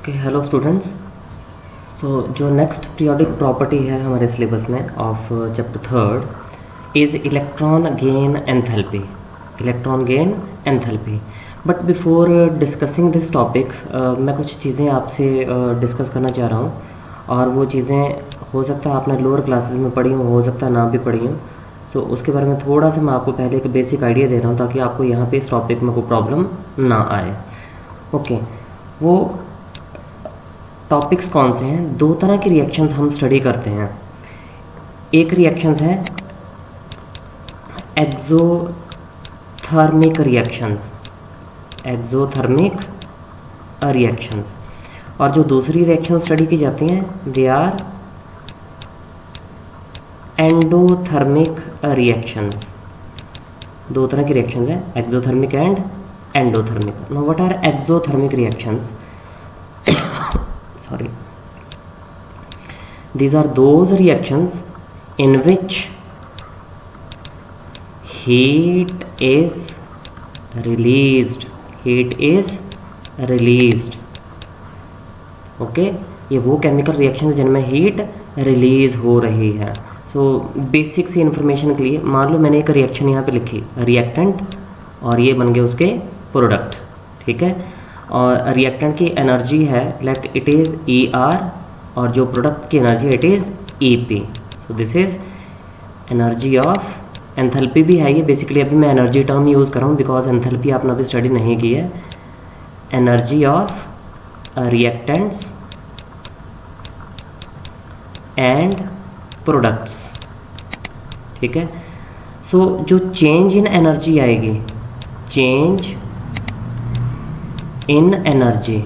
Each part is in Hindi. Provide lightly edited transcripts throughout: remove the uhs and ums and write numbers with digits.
Okay hello students. सो जो नेक्स्ट पीरियोडिक प्रॉपर्टी है हमारे सिलेबस में of chapter third is electron gain enthalpy. Electron gain enthalpy. But before discussing this topic मैं कुछ चीज़ें आपसे डिस्कस करना चाह रहा हूँ, और वो चीज़ें हो सकता है आपने लोअर क्लासेस में पढ़ी हो सकता है ना भी पढ़ी हो। सो उसके बारे में थोड़ा सा मैं आपको पहले एक बेसिक आइडिया दे रहा हूँ ताकि आपको यहाँ पे इस टॉपिक में कोई प्रॉब्लम ना आए। ओके, वो टॉपिक्स कौन से हैं? दो तरह की रिएक्शंस हम स्टडी करते हैं। एक रिएक्शंस है एक्सोथर्मिक रिएक्शंस, एक्सोथर्मिक रिएक्शंस, और जो दूसरी रिएक्शन स्टडी की जाती हैं दे आर एंडोथर्मिक रिएक्शंस। दो तरह की रिएक्शंस हैं, exothermic and endothermic. Now what are exothermic reactions? Sorry, these are those reactions in which heat is released, heat is released. Okay, ये वो केमिकल रिएक्शन जिनमें हीट रिलीज हो रही है। सो बेसिक सी इन्फॉर्मेशन के लिए मान लो मैंने एक रिएक्शन यहाँ पे लिखी रिएक्टेंट, और ये बन गए उसके प्रोडक्ट, ठीक है। और रिएक्टेंट की एनर्जी है लेट इट इज़ ER, और जो प्रोडक्ट की energy it is EP। So this is energy of, enthalpy भी है ये बेसिकली, अभी मैं एनर्जी टर्म यूज़ कर रहा हूँ बिकॉज एंथैल्पी आपने अभी स्टडी नहीं की है। Energy of reactants and products, ठीक है। सो जो चेंज इन एनर्जी आएगी, चेंज इन एनर्जी,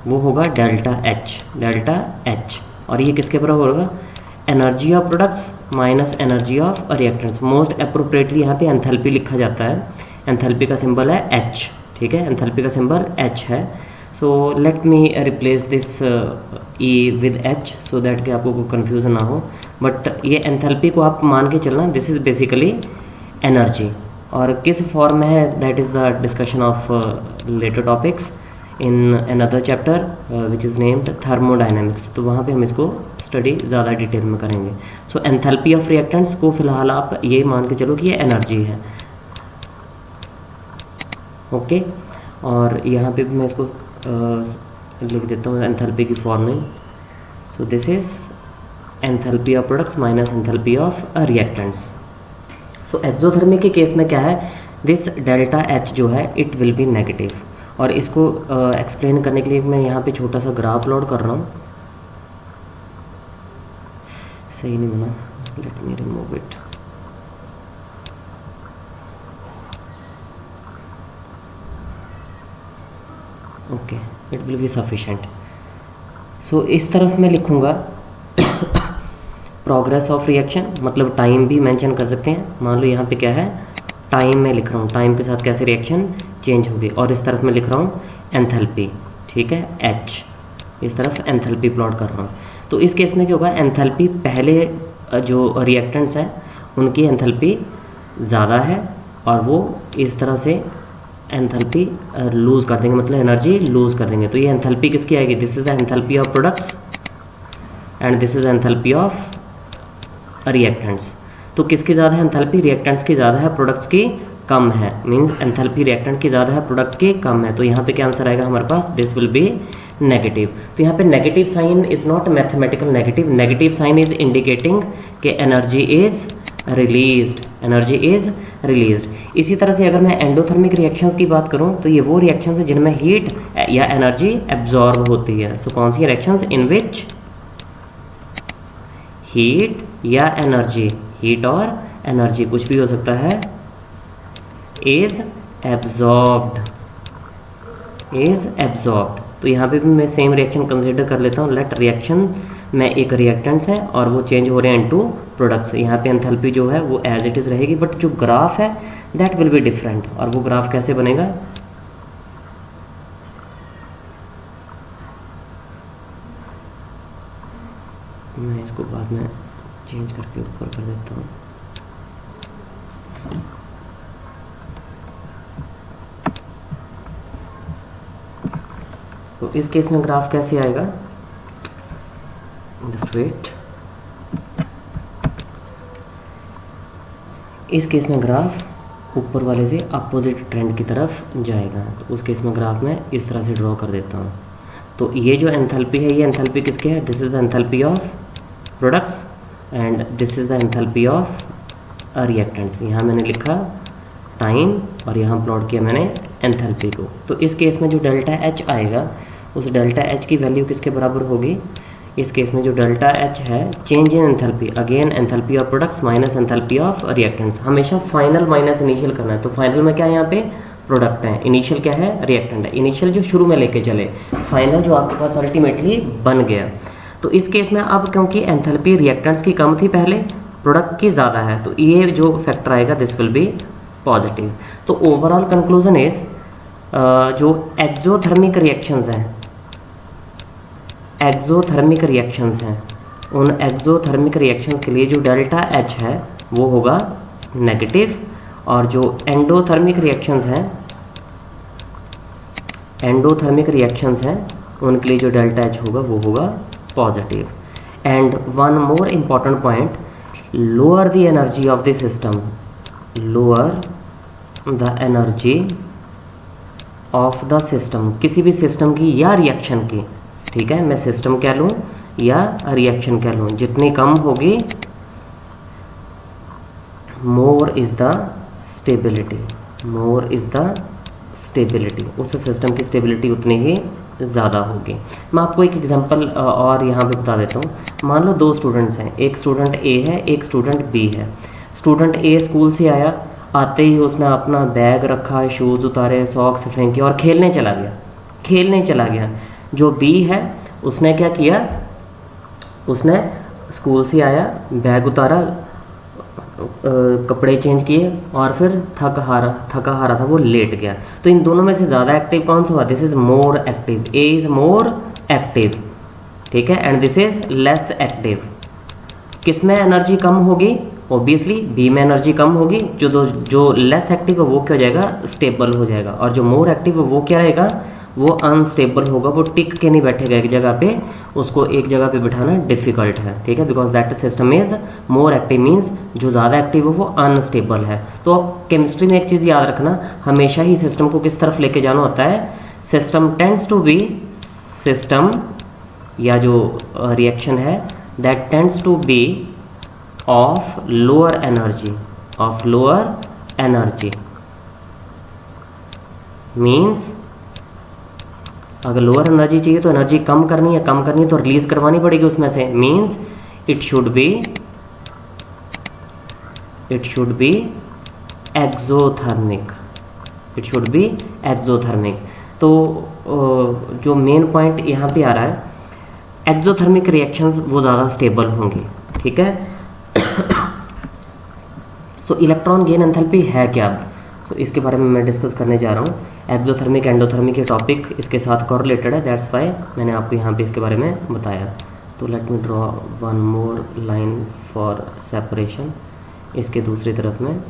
वो होगा डेल्टा H, और ये किसके बराबर होगा? Energy of products minus energy of reactants. Most appropriately यहाँ पे एंथैल्पी लिखा जाता है। एंथैल्पी का सिंबल है H, ठीक है, एंथैल्पी का सिंबल H है। So let me replace this E with H so that कि आपको कोई कन्फ्यूज़न ना हो। बट ये एंथैल्पी को आप मान के चलना, दिस इज़ बेसिकली एनर्जी, और किस फॉर्म में है that is the discussion of later topics in another chapter which is named thermodynamics. तो वहाँ पे हम इसको स्टडी ज़्यादा डिटेल में करेंगे। सो एंथैल्पी ऑफ रिएक्टेंट्स को फिलहाल आप ये मान के चलो कि ये एनर्जी है, ओके। और यहाँ पे भी मैं इसको लिख देता हूँ एंथैल्पी की formula. So this is enthalpy of products minus enthalpy of reactants. So exothermic के केस में क्या है, दिस डेल्टा H जो है इट विल बी नेगेटिव। और इसको एक्सप्लेन करने के लिए मैं यहाँ पे छोटा सा ग्राफ लोड कर रहा हूँ। सही नहीं बना, let me remove it. Okay, it will be sufficient. So इस तरफ मैं लिखूँगा प्रोग्रेस ऑफ रिएक्शन, मतलब टाइम भी मेंशन कर सकते हैं। मान लो यहाँ पे क्या है, टाइम में लिख रहा हूँ, टाइम के साथ कैसे रिएक्शन चेंज होगी। और इस तरफ मैं लिख रहा हूँ एंथैल्पी, ठीक है, H, इस तरफ एंथैल्पी प्लॉट कर रहा हूँ। तो इस केस में क्या होगा, एंथैल्पी पहले जो रिएक्टेंट्स हैं उनकी एंथैल्पी ज़्यादा है, और वो इस तरह से एंथैल्पी लूज़ कर देंगे, मतलब एनर्जी लूज़ कर देंगे। तो ये एंथैल्पी किसकी आएगी? This is the enthalpy of products and this is enthalpy of reactants. तो किसकी ज़्यादा है एंथैल्पी? रिएक्टेंट्स की ज़्यादा है, प्रोडक्ट्स की कम है। मींस एंथैल्पी रिएक्टेंट की ज़्यादा है, प्रोडक्ट की कम है। तो यहाँ पे क्या आंसर आएगा हमारे पास? This will be negative. तो यहाँ पे negative sign is not mathematical negative, negative sign is indicating कि energy is released, energy is released. इसी तरह से अगर मैं एंडोथर्मिक रिएक्शंस की बात करूँ तो ये वो रिएक्शंस हैं जिनमें हीट या एनर्जी एब्जॉर्ब होती है। सो कौन सी रिएक्शंस? इन विच हीट या एनर्जी, हीट और एनर्जी कुछ भी हो सकता है, इज एब्जॉर्ब्ड, इज एब्जॉर्ब्ड। तो यहाँ पे भी मैं सेम रिएक्शन कंसिडर कर लेता हूँ। लेट रिएक्शन में एक रिएक्टेंट्स है और वो चेंज हो रहे हैं इनटू प्रोडक्ट्स। यहाँ पे एंथैल्पी जो है वो एज इट इज़ रहेगी, बट जो ग्राफ है दैट विल बी डिफरेंट। और वो ग्राफ कैसे बनेगा? मैं इसको बाद में चेंज करके ऊपर कर देता हूँ। तो इस केस में ग्राफ कैसे आएगा, जस्ट वेट। इस केस में ग्राफ ऊपर वाले से अपोजिट ट्रेंड की तरफ जाएगा। तो उस केस में ग्राफ में इस तरह से ड्रॉ कर देता हूँ। तो ये जो एंथैल्पी है, ये एंथैल्पी किसके है, this is the enthalpy of products and this is the enthalpy of reactants. यहाँ मैंने लिखा टाइम और यहाँ प्लॉट किया मैंने एंथैल्पी को। तो इस केस में जो डेल्टा एच आएगा, उस डेल्टा एच की वैल्यू किसके बराबर होगी, इस केस में जो डेल्टा एच है, change in enthalpy, again enthalpy of products minus enthalpy of reactants. हमेशा फाइनल माइनस इनिशियल करना है। तो फाइनल में क्या है, यहाँ पे प्रोडक्ट है, इनिशियल क्या है, रिएक्टेंट है। इनिशियल जो शुरू में लेके चले, फाइनल जो आपके पास अल्टीमेटली बन गया। तो इस केस में अब क्योंकि एंथैल्पी रिएक्टेंट्स की कम थी पहले, प्रोडक्ट की ज़्यादा है, तो ये जो फैक्टर आएगा दिस विल बी पॉजिटिव। तो ओवरऑल कंक्लूजन इज जो एक्सोथर्मिक रिएक्शंस हैं, एक्सोथर्मिक रिएक्शंस हैं, उन एक्सोथर्मिक रिएक्शंस के लिए जो डेल्टा एच है वो होगा नेगेटिव, और जो एंडोथर्मिक रिएक्शंस हैं, एंडोथर्मिक रिएक्शंस हैं, उनके लिए जो डेल्टा एच होगा वो होगा positive. And one more important point, lower the energy of the system, lower the energy of the system, किसी भी सिस्टम की या रिएक्शन की, ठीक है, मैं सिस्टम कह लूँ या रिएक्शन कह लूँ, जितनी कम होगी मोर is the stability, more is the stability, उस सिस्टम की स्टेबिलिटी उतनी ही ज़्यादा होगी। मैं आपको एक एग्जांपल और यहाँ पे बता देता हूँ। मान लो दो स्टूडेंट्स हैं, एक स्टूडेंट ए है, एक स्टूडेंट बी है। स्टूडेंट ए स्कूल से आया, आते ही उसने अपना बैग रखा, शूज़ उतारे, सॉक्स फेंके और खेलने चला गया, खेलने चला गया। जो बी है उसने क्या किया, उसने स्कूल से आया, बैग उतारा, कपड़े चेंज किए और फिर थका हारा था, वो लेट गया। तो इन दोनों में से ज़्यादा एक्टिव कौन सा हुआ, this is more active, A is more active, ठीक है, and this is less active. किस में एनर्जी कम होगी, ऑब्वियसली बी में एनर्जी कम होगी। जो लेस एक्टिव है वो क्या हो जाएगा, स्टेबल हो जाएगा, और जो मोर एक्टिव है वो क्या रहेगा, वो अनस्टेबल होगा, वो टिक के नहीं बैठेगा एक जगह पे, उसको एक जगह पे बिठाना डिफ़िकल्ट है, ठीक है, because that system is more active, means जो ज़्यादा एक्टिव है वो अनस्टेबल है। तो केमिस्ट्री में एक चीज़ याद रखना, हमेशा ही सिस्टम को किस तरफ लेके जाना होता है, system tends to be, system या जो रिएक्शन है that tends to be of lower energy, of lower energy, means अगर लोअर एनर्जी चाहिए तो एनर्जी कम करनी है, कम करनी है तो रिलीज करवानी पड़ेगी उसमें से, means it should be exothermic, it should be exothermic. तो जो मेन पॉइंट यहाँ पे आ रहा है, एक्सोथर्मिक रिएक्शंस वो ज़्यादा स्टेबल होंगी, ठीक है। सो इलेक्ट्रॉन गेन एंथैल्पी है क्या, सो इसके बारे में मैं डिस्कस करने जा रहा हूँ। एक्सोथर्मिक एंडोथर्मिक के टॉपिक इसके साथ कोरिलेटेड है, दैट्स वाई मैंने आपको यहाँ पे इसके बारे में बताया। तो let me draw one more line for separation, इसके दूसरी तरफ में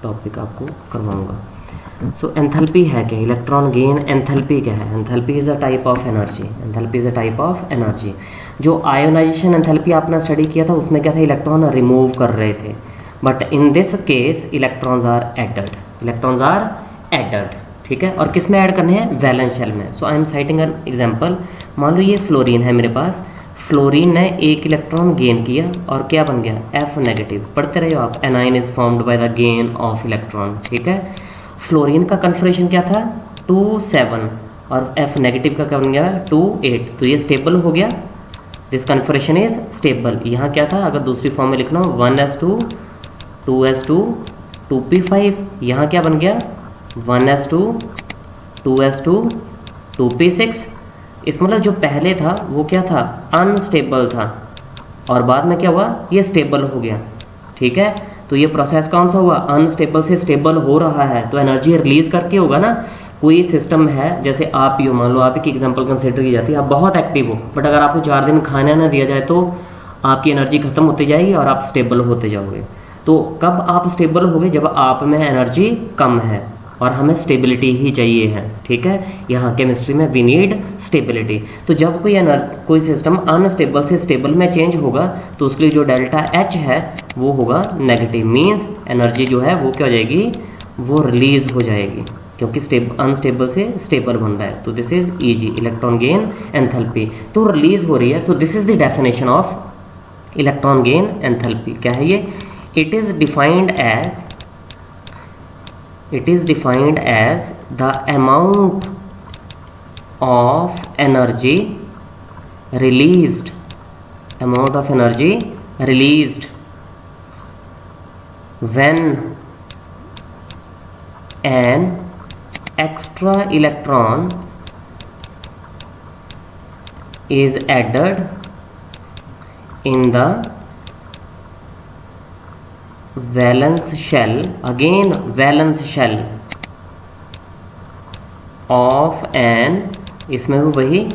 टॉपिक आपको करवाऊँगा। सो एंथैल्पी है क्या, इलेक्ट्रॉन गेन एंथैल्पी क्या है, enthalpy is a type of energy, enthalpy is a type of energy. जो आयोनाइजेशन एंथैल्पी आपने स्टडी किया था उसमें क्या था, इलेक्ट्रॉन रिमूव कर रहे थे, but in this case electrons are added, electrons are added, ठीक है। और किस में ऐड करने हैं, वैलेंस शेल में। So I am citing an example, मान लो ये फ्लोरीन है मेरे पास, फ्लोरीन ने एक इलेक्ट्रॉन गेन किया और क्या बन गया, एफ नेगेटिव, पढ़ते रहे हो आप, A9 is formed by the gain of electron, ठीक है। फ्लोरीन का कन्फर्मेशन क्या था 2,7 और एफ नेगेटिव का क्या बन गया 2,8, तो ये स्टेबल हो गया, दिस कन्फर्मेशन इज स्टेबल। यहाँ क्या था, अगर दूसरी फॉर्म में लिखना हो 1s2 2s2 2p5, यहाँ क्या बन गया 1s2 2s2 2p6। इस मतलब जो पहले था वो क्या था, अनस्टेबल था, और बाद में क्या हुआ, ये स्टेबल हो गया, ठीक है। तो ये प्रोसेस कौन सा हुआ, अनस्टेबल से स्टेबल हो रहा है, तो एनर्जी रिलीज करके होगा ना। कोई सिस्टम है, जैसे आप ही हो, मान लो आप ही की एग्जांपल कंसिडर की जाती है, आप बहुत एक्टिव हो, बट अगर आपको 4 दिन खाना ना दिया जाए तो आपकी एनर्जी खत्म होती जाएगी और आप स्टेबल होते जाओगे। तो कब आप स्टेबल होगे, जब आप में एनर्जी कम है, और हमें स्टेबिलिटी ही चाहिए है, ठीक है। यहाँ केमिस्ट्री में वी नीड स्टेबिलिटी। तो जब कोई सिस्टम अनस्टेबल से स्टेबल में चेंज होगा तो उसके लिए जो डेल्टा एच है वो होगा नेगेटिव, मीन्स एनर्जी जो है वो क्या हो जाएगी, वो रिलीज हो जाएगी, क्योंकि अनस्टेबल से स्टेबल बन रहा है। तो this is easy, electron gain enthalpy, तो रिलीज हो रही है। So this is the definition of electron gain enthalpy. क्या है ये? It is defined as the amount of energy released, when an extra electron is added in the valence shell, again valence shell of an, इसमें भी वही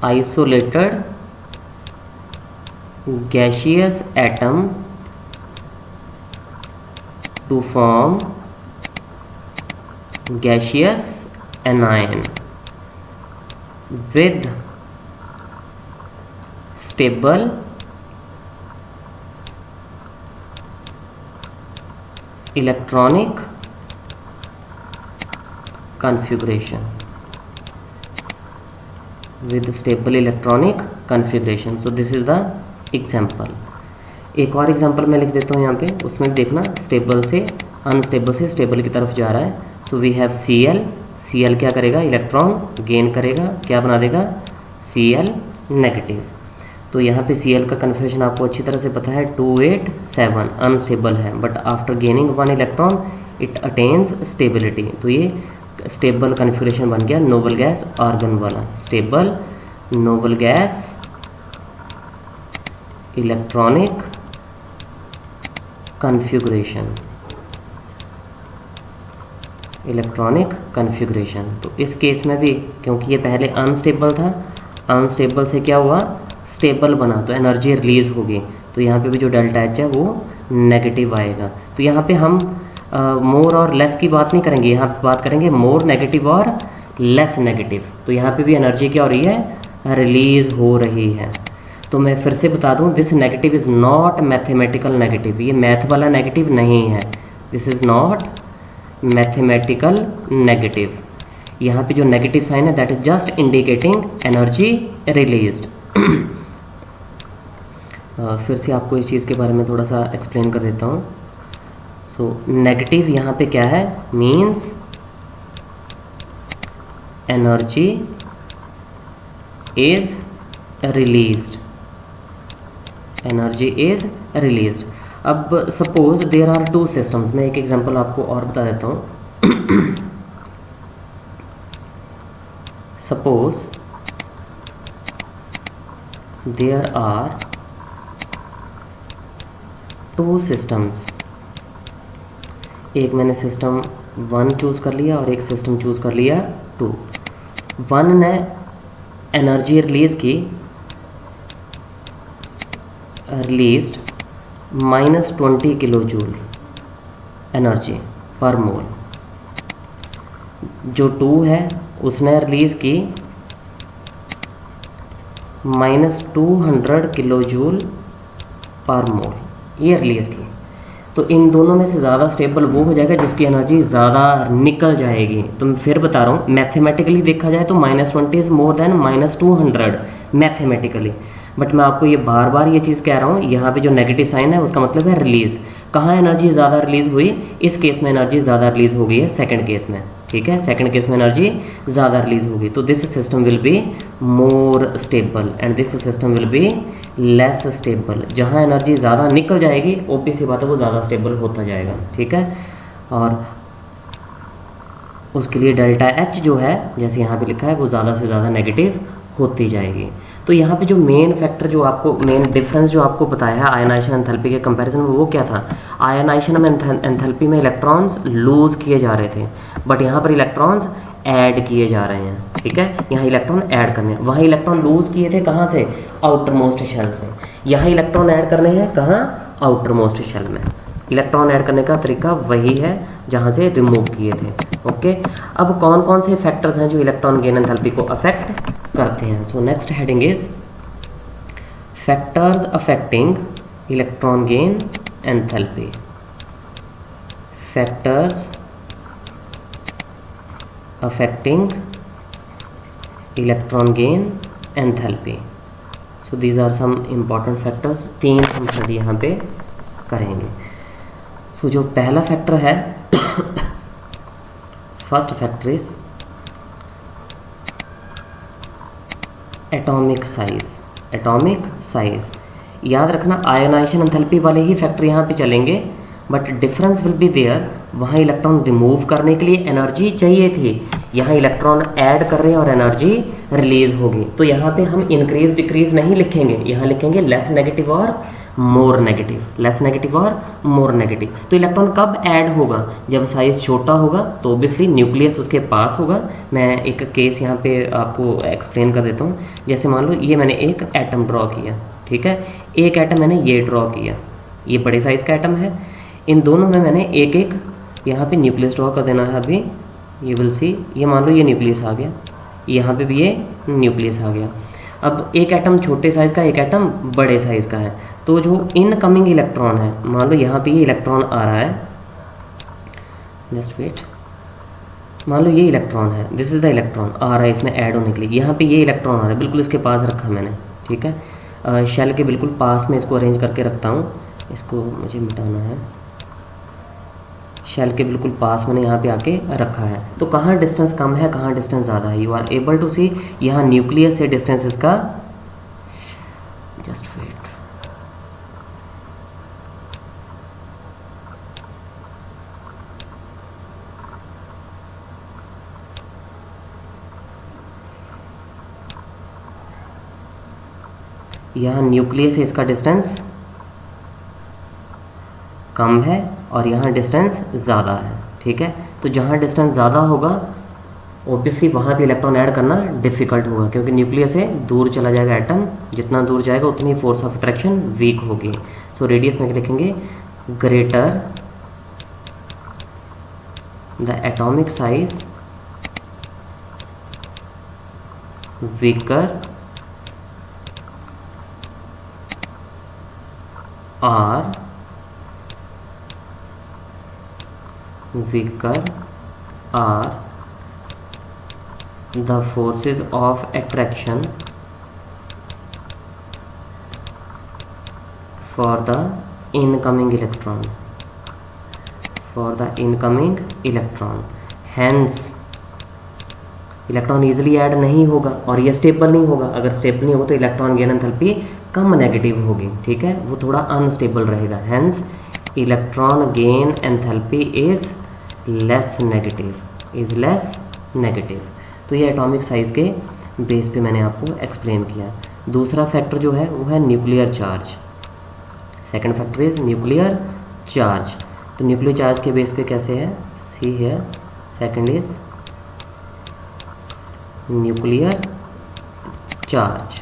isolated gaseous atom to form gaseous anion with stable electronic configuration, so this is the example। एक और एग्जांपल मैं लिख देता हूँ यहाँ पे, उसमें देखना स्टेबल से अनस्टेबल से स्टेबल की तरफ जा रहा है। सो वी हैव Cl क्या करेगा, इलेक्ट्रॉन गेन करेगा, क्या बना देगा, Cl नेगेटिव। तो यहाँ पे Cl का कन्फिग्रेशन आपको अच्छी तरह से पता है, 287 अनस्टेबल है, but after gaining 1 electron it attains stability. तो ये स्टेबल कन्फिग्रेशन बन गया नोबल गैस आर्गन वाला, stable noble gas electronic configuration. तो इस केस में भी क्योंकि ये पहले अनस्टेबल था, अनस्टेबल से क्या हुआ, स्टेबल बना, तो एनर्जी रिलीज होगी। तो यहाँ पे भी जो डेल्टा एच है वो नेगेटिव आएगा। तो यहाँ पे हम मोर और लेस की बात नहीं करेंगे, यहाँ पे बात करेंगे मोर नेगेटिव और लेस नेगेटिव। तो यहाँ पे भी एनर्जी क्या हो रही है, रिलीज हो रही है। तो मैं फिर से बता दूं, this negative is not mathematical negative, ये मैथ वाला नेगेटिव नहीं है, this is not mathematical negative. यहाँ पे जो नेगेटिव साइन है that is just indicating energy released. फिर से आपको इस चीज़ के बारे में थोड़ा सा एक्सप्लेन कर देता हूँ। सो नेगेटिव यहाँ पे क्या है, means energy is released, energy is released. अब सपोज देयर आर 2 सिस्टम्स, मैं एक एग्जांपल आपको और बता देता हूँ। सपोज देयर आर 2 सिस्टम्स, एक मैंने सिस्टम 1 चूज़ कर लिया और एक सिस्टम चूज़ कर लिया 2। 1 ने एनर्जी रिलीज की, रिलीज्ड -20 किलो जूल एनर्जी पर मोल। जो 2 है उसने रिलीज़ की -200 किलो जूल पर मोल, ये रिलीज़ की। तो इन दोनों में से ज़्यादा स्टेबल वो हो जाएगा जिसकी एनर्जी ज़्यादा निकल जाएगी। तो मैं फिर बता रहा हूँ, मैथमेटिकली देखा जाए तो -20 is more than -200 mathematically, but मैं आपको ये बार बार ये चीज़ कह रहा हूँ, यहाँ पे जो नेगेटिव साइन है उसका मतलब है रिलीज़। कहाँ एनर्जी ज़्यादा रिलीज़ हुई, इस केस में एनर्जी ज़्यादा रिलीज़ हो गई है, सेकंड केस में, ठीक है, सेकंड केस में एनर्जी ज़्यादा रिलीज़ होगी। तो this system will be more stable and this system will be less stable. जहाँ एनर्जी ज़्यादा निकल जाएगी ओपी सी बात है वो ज़्यादा स्टेबल होता जाएगा, ठीक है। और उसके लिए डेल्टा एच जो है जैसे यहाँ पे लिखा है वो ज़्यादा से ज़्यादा नेगेटिव होती जाएगी। तो यहाँ पे जो मेन फैक्टर जो आपको मेन डिफरेंस जो आपको बताया है आयनाइजेशन एंथैल्पी के कंपैरिजन में, वो क्या था, आयनाइजेशन एंथैल्पी में इलेक्ट्रॉन्स लूज किए जा रहे थे, बट यहाँ पर इलेक्ट्रॉन्स ऐड किए जा रहे हैं, ठीक है। यहाँ इलेक्ट्रॉन ऐड करने हैं, वहाँ इलेक्ट्रॉन लूज किए थे कहाँ से, आउटर मोस्ट शेल से। यहाँ इलेक्ट्रॉन ऐड करने हैं कहाँ, आउटर मोस्ट शेल में। इलेक्ट्रॉन ऐड करने का तरीका वही है जहाँ से रिमूव किए थे। ओके, अब कौन कौन से फैक्टर्स हैं जो इलेक्ट्रॉन गेन एंथैल्पी को अफेक्ट करते हैं। So next heading is factors affecting electron gain enthalpy. Factors affecting electron gain enthalpy. So these are some important factors, 3 हम स्टडी यहाँ पे करेंगे। सो जो पहला फैक्टर है first factor is atomic size. Atomic size याद रखना, आयोनाइजेशन एंथैल्पी वाले ही फैक्टर यहाँ पे चलेंगे, but difference will be there. वहाँ इलेक्ट्रॉन रिमूव करने के लिए एनर्जी चाहिए थी, यहाँ इलेक्ट्रॉन ऐड कर रहे हैं और एनर्जी रिलीज होगी। तो यहाँ पे हम इंक्रीज डिक्रीज नहीं लिखेंगे, यहाँ लिखेंगे लेस नेगेटिव और मोर नेगेटिव, लेस नेगेटिव और मोर नेगेटिव। तो इलेक्ट्रॉन कब ऐड होगा, जब साइज छोटा होगा, तो ऑब्वियसली न्यूक्लियस उसके पास होगा। मैं एक केस यहाँ पे आपको एक्सप्लेन कर देता हूँ। जैसे मान लो ये मैंने एक एटम ड्रॉ किया, ठीक है, एक एटम मैंने ये ड्रॉ किया, ये बड़े साइज़ का एटम है। इन दोनों में मैंने एक एक यहाँ पे न्यूक्लियस ड्रॉ कर देना है। अभी ये विल सी, ये मान लो ये न्यूक्लियस आ गया, यहाँ पे भी ये न्यूक्लियस आ गया। अब एक एटम छोटे साइज़ का, एक एटम बड़े साइज़ का है, तो जो इनकमिंग इलेक्ट्रॉन है, मान लो यहाँ पे ये इलेक्ट्रॉन आ रहा है, जस्ट वेट, मान लो ये इलेक्ट्रॉन है, दिस इज़ द इलेक्ट्रॉन आ रहा है इसमें ऐड होने के लिए। यहाँ पे ये इलेक्ट्रॉन आ रहा है, बिल्कुल इसके पास रखा मैंने, ठीक है, शेल के बिल्कुल पास में इसको अरेंज करके रखता हूँ। इसको मुझे मिटाना है, शेल के बिल्कुल पास मैंने यहाँ पे आके रखा है। तो कहाँ डिस्टेंस कम है, कहाँ डिस्टेंस ज़्यादा है, यू आर एबल टू सी। यहाँ न्यूक्लियस से डिस्टेंस इसका, जस्ट वेट, यहाँ न्यूक्लियस से इसका डिस्टेंस कम है और यहाँ डिस्टेंस ज़्यादा है, ठीक है। तो जहाँ डिस्टेंस ज़्यादा होगा ऑब्वियसली वहाँ पे इलेक्ट्रॉन ऐड करना डिफ़िकल्ट होगा, क्योंकि न्यूक्लियस से दूर चला जाएगा एटम, जितना दूर जाएगा उतनी फोर्स ऑफ अट्रैक्शन वीक होगी। सो रेडियस में लिखेंगे greater the atomic size weaker are weaker are the forces of attraction for the incoming electron, hence electron easily add नहीं होगा और ये स्टेबल नहीं होगा। अगर स्टेबल नहीं होगा तो इलेक्ट्रॉन गेन एंथैल्पी कम नेगेटिव होगी, ठीक है, वो थोड़ा अनस्टेबल रहेगा। Hence electron gain enthalpy is less negative. तो ये एटॉमिक साइज़ के बेस पे मैंने आपको एक्सप्लेन किया। दूसरा फैक्टर जो है वो है nuclear charge. Second factor is nuclear charge. तो न्यूक्लियर चार्ज के बेस पे कैसे है, सी है, सेकंड इज न्यूक्लियर चार्ज।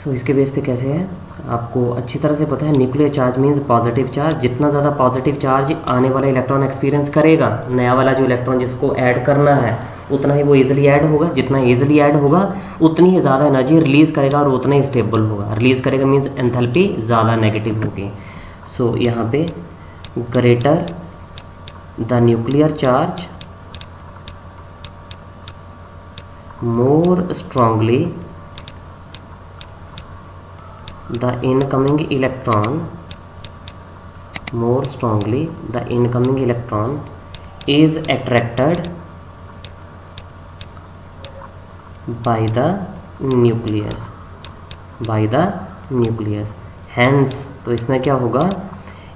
सो इसके बेस पे कैसे है आपको अच्छी तरह से पता है। Nuclear charge means positive charge. जितना ज़्यादा पॉजिटिव चार्ज आने वाला इलेक्ट्रॉन एक्सपीरियंस करेगा, नया वाला जो इलेक्ट्रॉन जिसको ऐड करना है, उतना ही वो इजीली ऐड होगा। जितना इजीली ऐड होगा उतनी ही ज़्यादा एनर्जी रिलीज़ करेगा और उतना ही स्टेबल होगा। रिलीज़ करेगा मीन्स एंथैल्पी ज़्यादा नेगेटिव होगी। सो यहाँ पे greater the nuclear charge more strongly the incoming electron is attracted by the nucleus hence तो इसमें क्या होगा,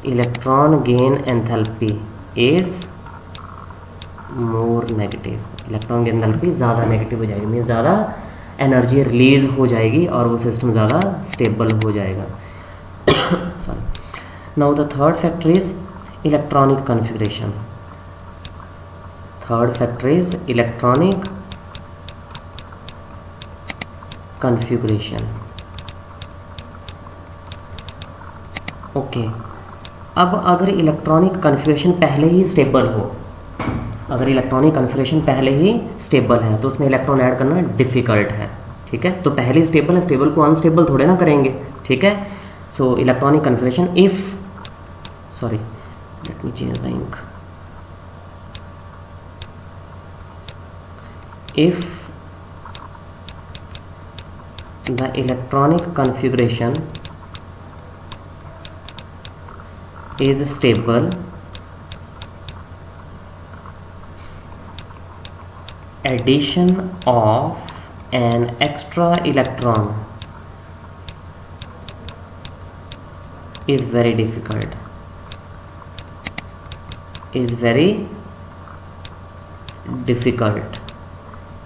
electron gain enthalpy is more negative. Electron gain enthalpy ज़्यादा नेगेटिव हो जाएगी, मीन्स ज़्यादा एनर्जी रिलीज हो जाएगी और वो सिस्टम ज़्यादा स्टेबल हो जाएगा। Sorry. Now the third factor is electronic configuration. Third factor is electronic configuration. Okay, अब अगर इलेक्ट्रॉनिक कन्फिग्रेशन पहले ही स्टेबल हो, अगर इलेक्ट्रॉनिक कन्फिग्रेशन पहले ही स्टेबल है तो उसमें इलेक्ट्रॉन ऐड करना डिफ़िकल्ट है, ठीक है। तो पहले स्टेबल है, स्टेबल को अनस्टेबल थोड़े ना करेंगे, ठीक है। So electronic configuration if, sorry let me change the ink, if the electronic configuration is stable, addition of an extra electron is very difficult, is very difficult,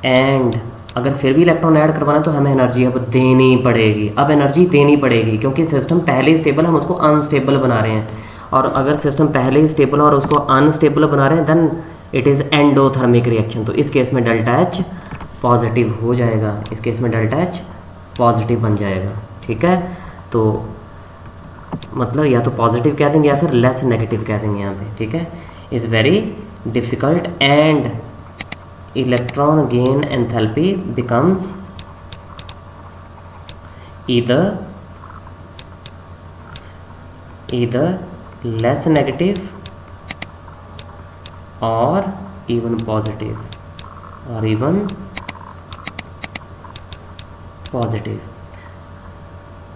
and अगर फिर भी इलेक्ट्रॉन ऐड करवाना है तो हमें एनर्जी अब देनी पड़ेगी, अब एनर्जी देनी पड़ेगी क्योंकि सिस्टम पहले ही स्टेबल है, हम उसको अनस्टेबल बना रहे हैं। और अगर सिस्टम पहले ही स्टेबल है और उसको अनस्टेबल बना रहे हैं then it is endothermic reaction. तो इस केस में डेल्टा एच पॉजिटिव हो जाएगा, इस केस में डेल्टा एच पॉजिटिव बन जाएगा, ठीक है। तो मतलब या तो पॉजिटिव कह देंगे या फिर लेस नेगेटिव कह देंगे यहाँ पे, ठीक है। Is very difficult and electron gain enthalpy becomes either less negative or even positive,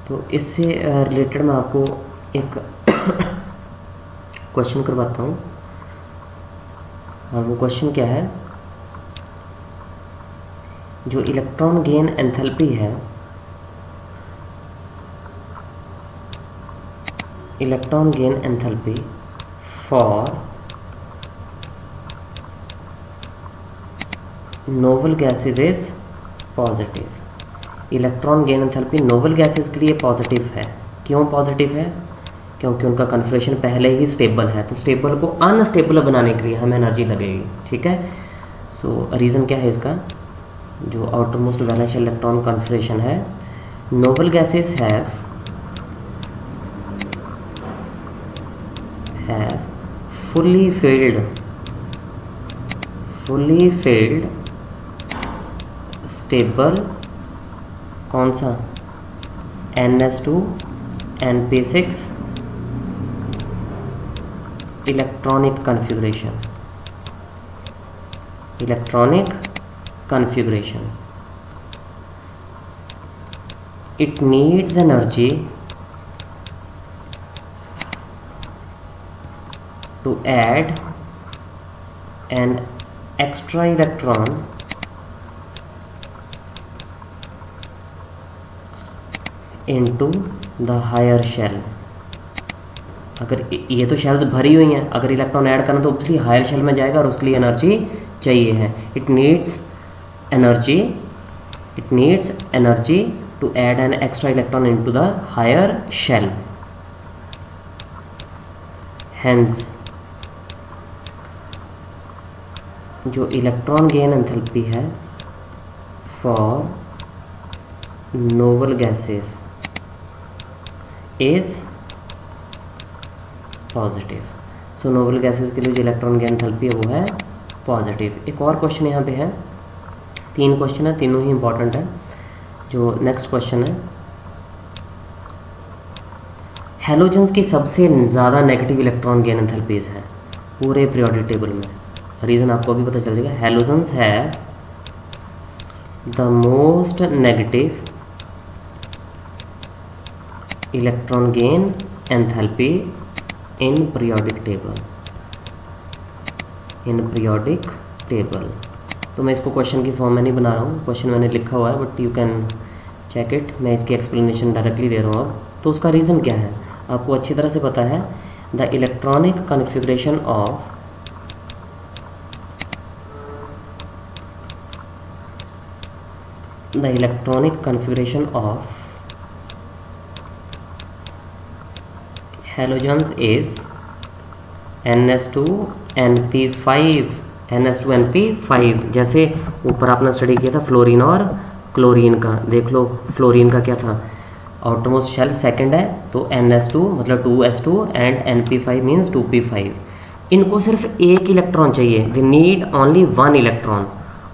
तो इससे रिलेटेड मैं आपको एक क्वेश्चन करवाता हूँ, और वो क्वेश्चन क्या है, जो इलेक्ट्रॉन गेन एंथैल्पी है, electron gain enthalpy for noble gases is positive. Electron gain enthalpy noble gases के लिए पॉजिटिव है। क्यों पॉजिटिव है? क्योंकि उनका कन्फिग्रेशन पहले ही स्टेबल है, तो स्टेबल को अनस्टेबल बनाने के लिए हमें एनर्जी लगेगी, ठीक है। सो रीज़न क्या है इसका, जो outermost valence electron configuration है, noble gases have fully filled stable कौन सा NS2 NP6 electronic configuration. It needs energy to add an extra electron into the higher shell. अगर ये तो शेल्स भरी हुई हैं, अगर इलेक्ट्रॉन ऐड करना तो ऑब्वियसली हायर शेल में जाएगा और उसके लिए एनर्जी चाहिए है। It needs energy to add an extra electron into the higher shell. Hence जो इलेक्ट्रॉन गेन एंथैल्पी है for noble gases is positive. So noble gases के लिए जो इलेक्ट्रॉन गेन एंथैल्पी है वो है पॉजिटिव। एक और क्वेश्चन यहाँ पे है, 3 क्वेश्चन है, तीनों ही इंपॉर्टेंट है। जो नेक्स्ट क्वेश्चन है, हैलोजन्स की सबसे ज़्यादा नेगेटिव इलेक्ट्रॉन गेन एंथैल्पीज हैं पूरे पीरियोडिक टेबल में। रीज़न आपको अभी पता चल जाएगा। Halogens have the most negative electron gain enthalpy in periodic table. तो मैं इसको क्वेश्चन की फॉर्म में नहीं बना रहा हूँ, क्वेश्चन मैंने लिखा हुआ है, but you can check it. मैं इसकी एक्सप्लेनेशन डायरेक्टली दे रहा हूँ अब। तो उसका रीज़न क्या है आपको अच्छी तरह से पता है। The electronic configuration of halogens is NS2NP5। जैसे ऊपर आपने स्टडी किया था फ्लोरीन और क्लोरीन का, देख लो फ्लोरीन का क्या था, आउटरमोस्ट शेल सेकंड है तो NS2 मतलब 2s2 and NP5 means 2p5। इनको सिर्फ एक इलेक्ट्रॉन चाहिए, they need only one electron,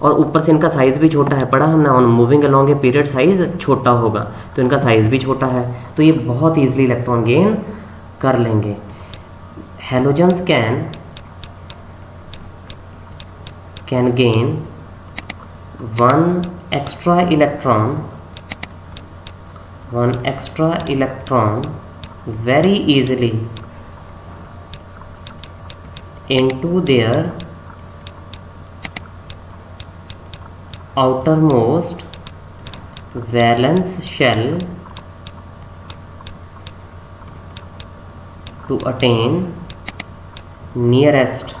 और ऊपर से इनका साइज़ भी छोटा है, पढ़ा हमने on moving along a period size छोटा होगा, तो इनका साइज़ भी छोटा है, तो ये बहुत ईजिली इलेक्ट्रॉन गेन कर लेंगे। Halogens can gain one extra electron very easily into their outermost valence shell to attain nearest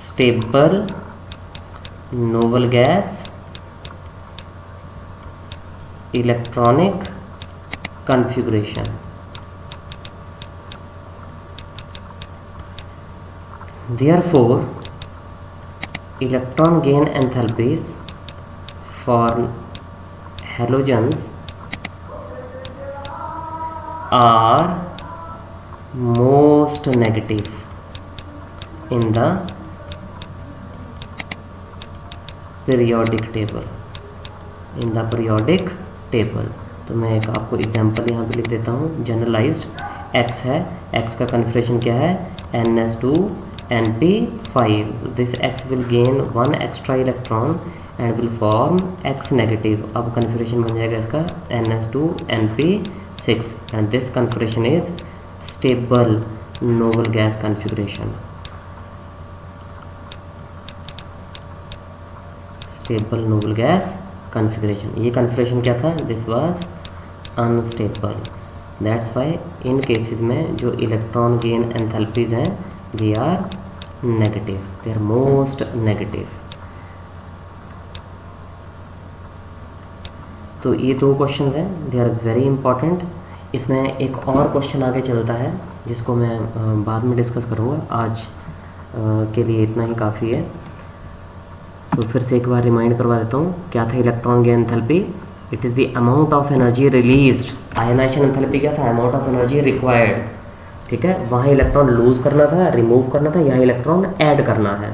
stable noble gas electronic configuration। Therefore electron gain enthalpies for halogens are most negative in the periodic table। तो मैं एक आपको एग्जांपल यहाँ पे लिख देता हूँ। जनरलाइज्ड X है, X का कन्फिग्रेशन क्या है, NS2 NP5। This X will gain one extra electron and will form X negative. अब कन्फिग्रेशन बन जाएगा इसका NS2 NP6 and this configuration is stable noble gas configuration. Stable noble gas configuration. ये कन्फिग्रेशन क्या था, this was unstable. That's why in cases में जो इलेक्ट्रॉन गेन एंथैल्पीज हैं they are negative, they are most negative. तो ये दो क्वेश्चंस हैं, दे आर वेरी इंपॉर्टेंट। इसमें एक और क्वेश्चन आगे चलता है जिसको मैं बाद में डिस्कस करूँगा, आज के लिए इतना ही काफ़ी है। तो फिर से एक बार रिमाइंड करवा देता हूँ, क्या था electron gain enthalpy, it is the amount of energy released. Ionization enthalpy क्या था, अमाउंट ऑफ एनर्जी रिक्वायर्ड, ठीक है। वहाँ इलेक्ट्रॉन लूज़ करना था, रिमूव करना था, यहाँ इलेक्ट्रॉन ऐड करना है,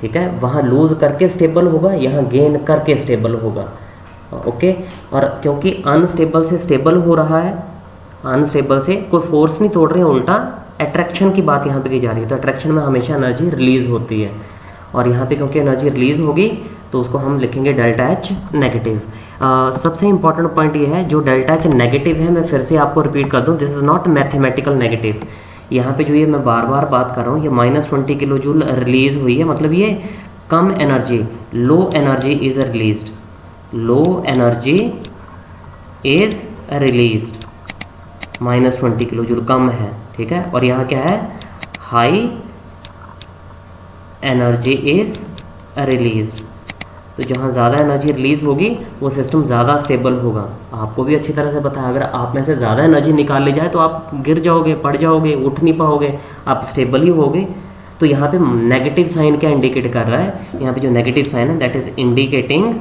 ठीक है। वहाँ लूज़ करके स्टेबल होगा, यहाँ गेन करके स्टेबल होगा, ओके। और क्योंकि अनस्टेबल से स्टेबल हो रहा है, अनस्टेबल से कोई फोर्स नहीं तोड़ रहे हैं, उल्टा अट्रैक्शन की बात यहाँ पे की जा रही है। तो अट्रैक्शन में हमेशा एनर्जी रिलीज़ होती है, और यहाँ पे क्योंकि एनर्जी रिलीज़ होगी तो उसको हम लिखेंगे डेल्टा एच नेगेटिव। सबसे इंपॉर्टेंट पॉइंट ये है, जो डेल्टा एच नेगेटिव है, मैं फिर से आपको रिपीट कर दूँ, this is not mathematical negative. यहाँ पे जो ये मैं बार बार बात कर रहा हूँ, ये -20 किलो जूल रिलीज़ हुई है, मतलब ये कम energy, low energy is released, low energy is released, -20 kilojoule कम है, ठीक है। और यहाँ क्या है, हाई एनर्जी इज़ रिलीज्ड। तो जहाँ ज़्यादा एनर्जी रिलीज़ होगी वो सिस्टम ज़्यादा स्टेबल होगा। आपको भी अच्छी तरह से पता है, अगर आप में से ज़्यादा एनर्जी निकाल ली जाए तो आप गिर जाओगे, पड़ जाओगे, उठ नहीं पाओगे, आप स्टेबल ही होगे। तो यहाँ पे नेगेटिव साइन क्या इंडिकेट कर रहा है, यहाँ पे जो नेगेटिव साइन है that is indicating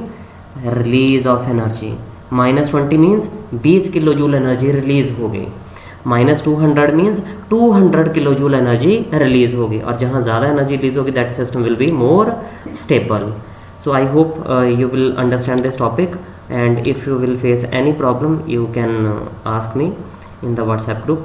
release of energy. -20 means 20 kilo joule energy release हो गई, -200 means 200 kilo joule energy release होगी। और जहाँ ज़्यादा एनर्जी रिलीज होगी that system will be more stable. So I hope you will understand this topic, and if you will face any problem you can ask me in the WhatsApp group.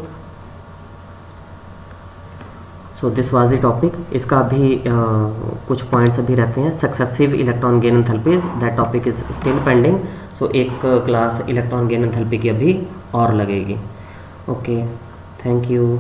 So this was the topic. इसका भी कुछ पॉइंट्स अभी रहते हैं। Successive electron gain enthalpies, that topic is still pending. So एक क्लास इलेक्ट्रॉन गेन एंथैल्पी की अभी और लगेगी। Okay, thank you.